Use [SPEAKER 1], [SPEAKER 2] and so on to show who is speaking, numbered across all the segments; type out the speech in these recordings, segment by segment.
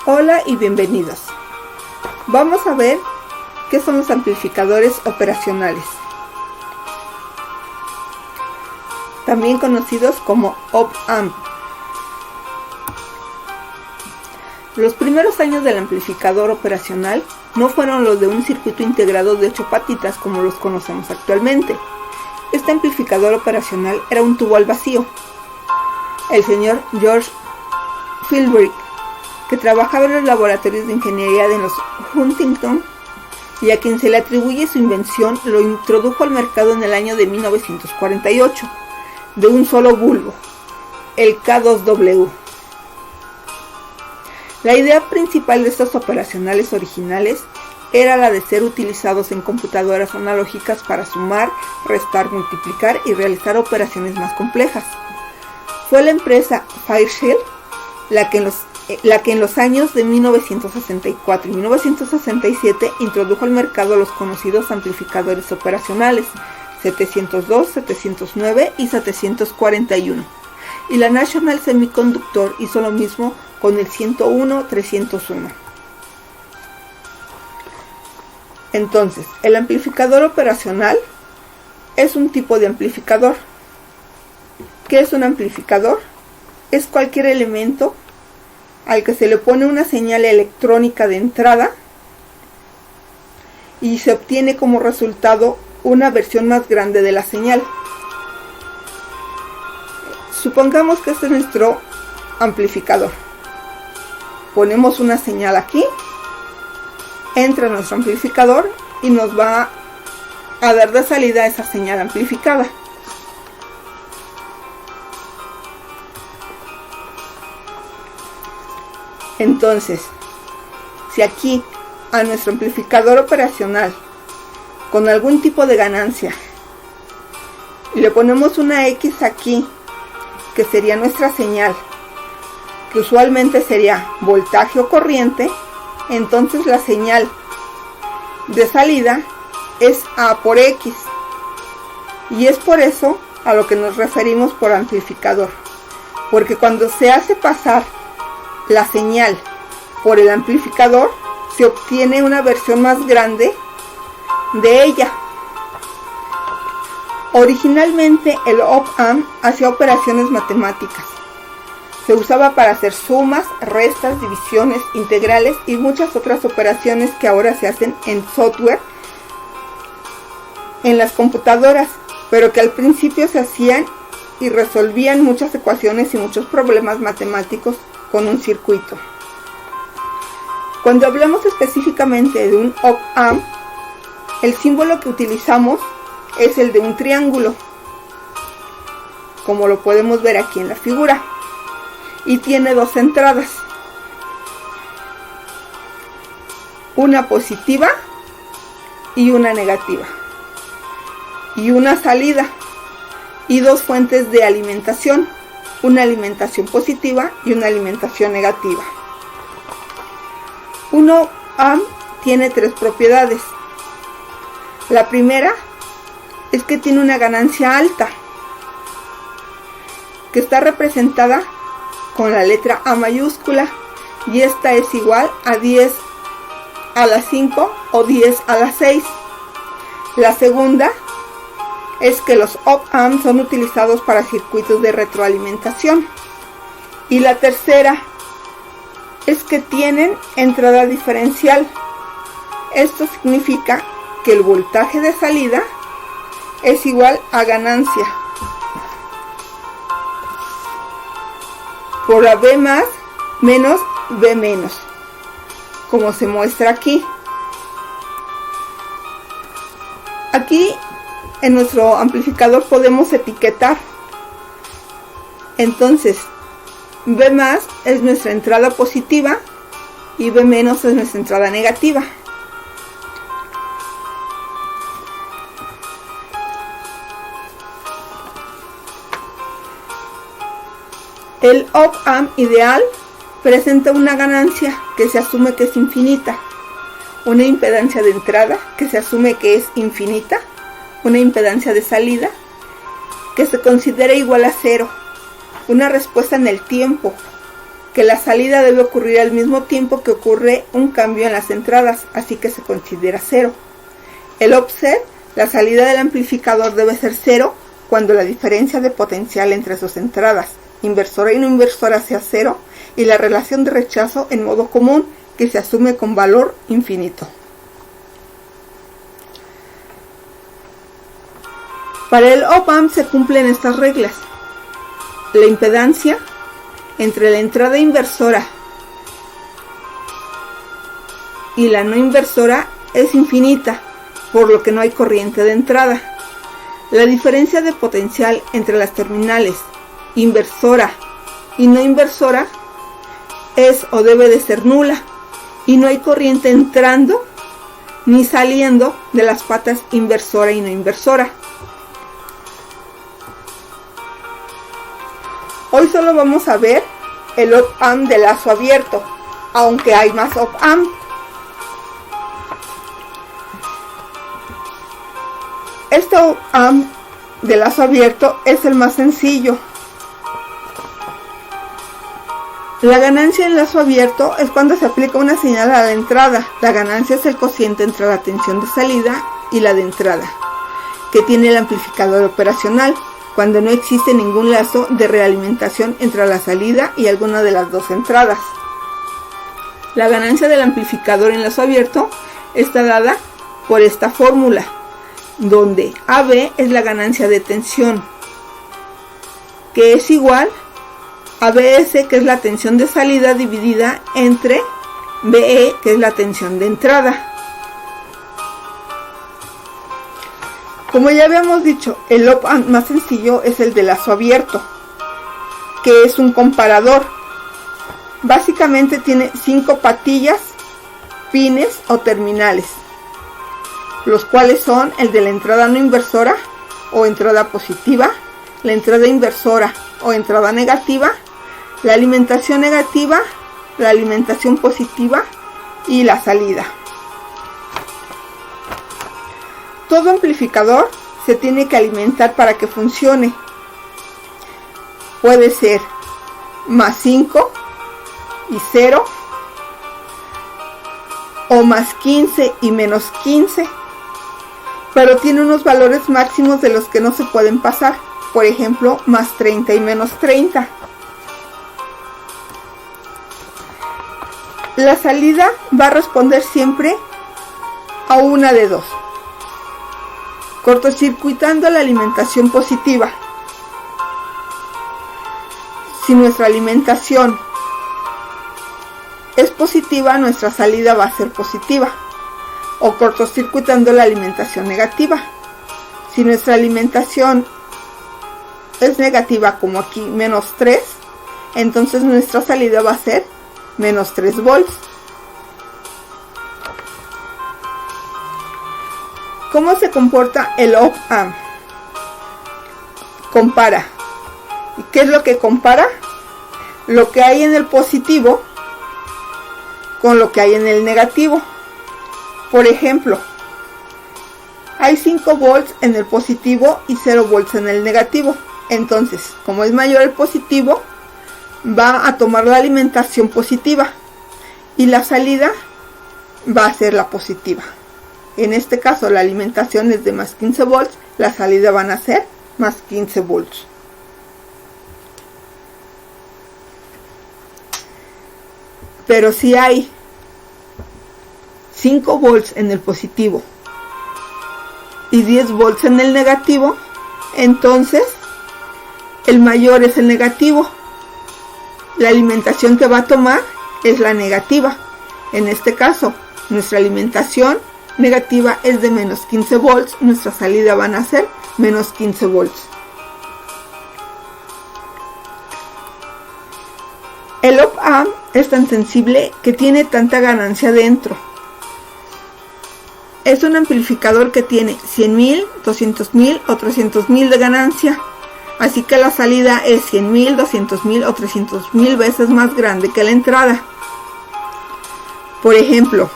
[SPEAKER 1] Hola y bienvenidos. Vamos a ver qué son los amplificadores operacionales, también conocidos como op-amp. Los primeros años del amplificador operacional no fueron los de un circuito integrado de 8 patitas como los conocemos actualmente. Este amplificador operacional era un tubo al vacío. El señor George Philbrick, que trabajaba en los laboratorios de ingeniería de los Huntington y a quien se le atribuye su invención, lo introdujo al mercado en el año de 1948, de un solo bulbo, el K2W. La idea principal de estos operacionales originales era la de ser utilizados en computadoras analógicas para sumar, restar, multiplicar y realizar operaciones más complejas. Fue la empresa Fairchild la que en los años de 1964 y 1967 introdujo al mercado los conocidos amplificadores operacionales 702, 709 y 741, y la National Semiconductor hizo lo mismo con el 101, 301. Entonces, el amplificador operacional es un tipo de amplificador. ¿Qué es un amplificador? Es cualquier elemento al que se le pone una señal electrónica de entrada y se obtiene como resultado una versión más grande de la señal. Supongamos que este es nuestro amplificador. Ponemos una señal aquí, entra nuestro amplificador y nos va a dar de salida esa señal amplificada. Entonces, si aquí a nuestro amplificador operacional con algún tipo de ganancia le ponemos una X aquí, que sería nuestra señal, que usualmente sería voltaje o corriente, entonces la señal de salida es A por X, y es por eso a lo que nos referimos por amplificador, porque cuando se hace pasar la señal por el amplificador se obtiene una versión más grande de ella. Originalmente el op-amp hacía operaciones matemáticas. Se usaba para hacer sumas, restas, divisiones, integrales y muchas otras operaciones que ahora se hacen en software en las computadoras, pero que al principio se hacían y resolvían muchas ecuaciones y muchos problemas matemáticos con un circuito. Cuando hablamos específicamente de un op-amp, el símbolo que utilizamos es el de un triángulo, como lo podemos ver aquí en la figura, y tiene dos entradas, una positiva y una negativa, y una salida, y dos fuentes de alimentación, una alimentación positiva y una alimentación negativa. Un op-amp tiene tres propiedades. La primera es que tiene una ganancia alta, que está representada con la letra A mayúscula, y esta es igual a 10 a la 5 o 10 a la 6. La segunda es que los op-amps son utilizados para circuitos de retroalimentación. Y la tercera es que tienen entrada diferencial. Esto significa que el voltaje de salida es igual a ganancia por AB más menos B menos, como se muestra aquí. Aquí en nuestro amplificador podemos etiquetar. Entonces, B más es nuestra entrada positiva y B menos es nuestra entrada negativa. El op-amp ideal presenta una ganancia que se asume que es infinita, una impedancia de entrada que se asume que es infinita, una impedancia de salida que se considera igual a 0, una respuesta en el tiempo que la salida debe ocurrir al mismo tiempo que ocurre un cambio en las entradas, así que se considera cero. El offset, la salida del amplificador debe ser cero cuando la diferencia de potencial entre sus entradas, inversora y no inversora, sea cero, y la relación de rechazo en modo común, que se asume con valor infinito. Para el op-amp se cumplen estas reglas. La impedancia entre la entrada inversora y la no inversora es infinita, por lo que no hay corriente de entrada. La diferencia de potencial entre las terminales inversora y no inversora es o debe de ser nula, y no hay corriente entrando ni saliendo de las patas inversora y no inversora. Hoy solo vamos a ver el op-amp de lazo abierto, aunque hay más op-amp. Este op-amp de lazo abierto es el más sencillo. La ganancia en lazo abierto es cuando se aplica una señal a la entrada. La ganancia es el cociente entre la tensión de salida y la de entrada, que tiene el amplificador operacional, cuando no existe ningún lazo de realimentación entre la salida y alguna de las dos entradas. La ganancia del amplificador en lazo abierto está dada por esta fórmula, donde AB es la ganancia de tensión, que es igual a BS, que es la tensión de salida, dividida entre BE, que es la tensión de entrada. Como ya habíamos dicho, el op-amp más sencillo es el de lazo abierto, que es un comparador. Básicamente tiene 5 patillas, pines o terminales, los cuales son el de la entrada no inversora o entrada positiva, la entrada inversora o entrada negativa, la alimentación negativa, la alimentación positiva y la salida. Todo amplificador se tiene que alimentar para que funcione. Puede ser más 5 y 0, o más 15 y menos 15, pero tiene unos valores máximos de los que no se pueden pasar. Por ejemplo, más 30 y menos 30. La salida va a responder siempre a una de dos: cortocircuitando la alimentación positiva. Si nuestra alimentación es positiva, nuestra salida va a ser positiva. O cortocircuitando la alimentación negativa. Si nuestra alimentación es negativa, como aquí menos 3, entonces nuestra salida va a ser menos 3 volts. ¿Cómo se comporta el op-amp? Compara. ¿Y qué es lo que compara? Lo que hay en el positivo con lo que hay en el negativo. Por ejemplo, hay 5 volts en el positivo y 0 volts en el negativo. Entonces, como es mayor el positivo, va a tomar la alimentación positiva y la salida va a ser la positiva. En este caso la alimentación es de más 15 volts, la salida van a ser más 15 volts. Pero si hay 5 volts en el positivo y 10 volts en el negativo, entonces el mayor es el negativo. La alimentación que va a tomar es la negativa. En este caso, nuestra alimentación negativa es de menos 15 volts, nuestra salida van a ser menos 15 volts. El op-amp es tan sensible que tiene tanta ganancia dentro. Es un amplificador que tiene 100.000, 200.000 o 300.000 de ganancia. Así que la salida es 100.000, 200.000 o 300.000 veces más grande que la entrada. Por ejemplo,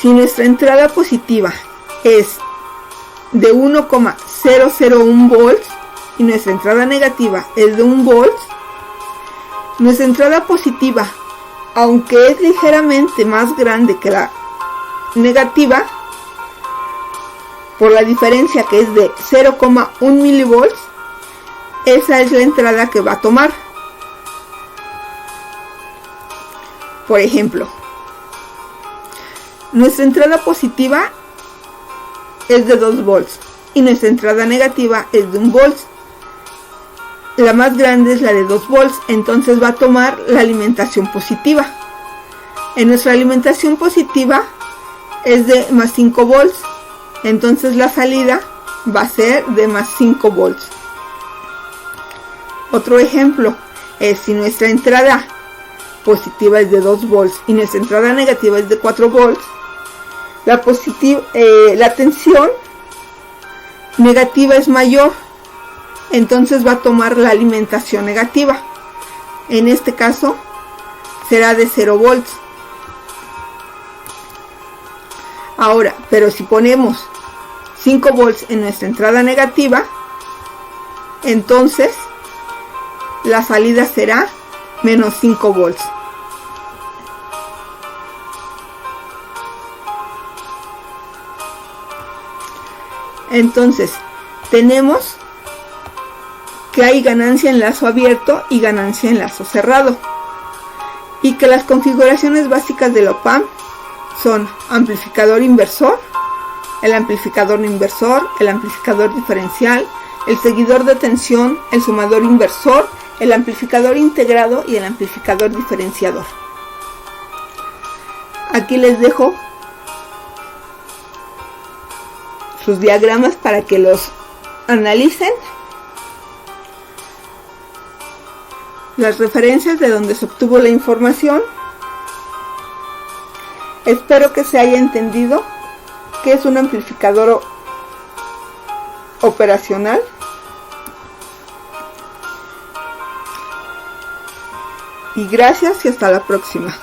[SPEAKER 1] si nuestra entrada positiva es de 1,001 volts y nuestra entrada negativa es de 1 volt, Nuestra entrada positiva, aunque es ligeramente más grande que la negativa, por la diferencia que es de 0,1 milivolts, esa es la entrada que va a tomar. Por ejemplo, nuestra entrada positiva es de 2 volts y nuestra entrada negativa es de 1 volt. La más grande es la de 2 volts, entonces va a tomar la alimentación positiva. En nuestra alimentación positiva es de más 5 volts, entonces la salida va a ser de más 5 volts. Otro ejemplo es si nuestra entrada positiva es de 2 volts y nuestra entrada negativa es de 4 volts, la tensión negativa es mayor, entonces va a tomar la alimentación negativa. En este caso será de 0 volts. Ahora, pero si ponemos 5 volts en nuestra entrada negativa, entonces la salida será menos 5 volts. Entonces, tenemos que hay ganancia en lazo abierto y ganancia en lazo cerrado. Y que las configuraciones básicas del op-amp son amplificador inversor, el amplificador no inversor, el amplificador diferencial, el seguidor de tensión, el sumador inversor, el amplificador integrado y el amplificador diferenciador. Aquí les dejo sus diagramas para que los analicen. Las referencias de donde se obtuvo la información. Espero que se haya entendido qué es un amplificador operacional. Y gracias y hasta la próxima.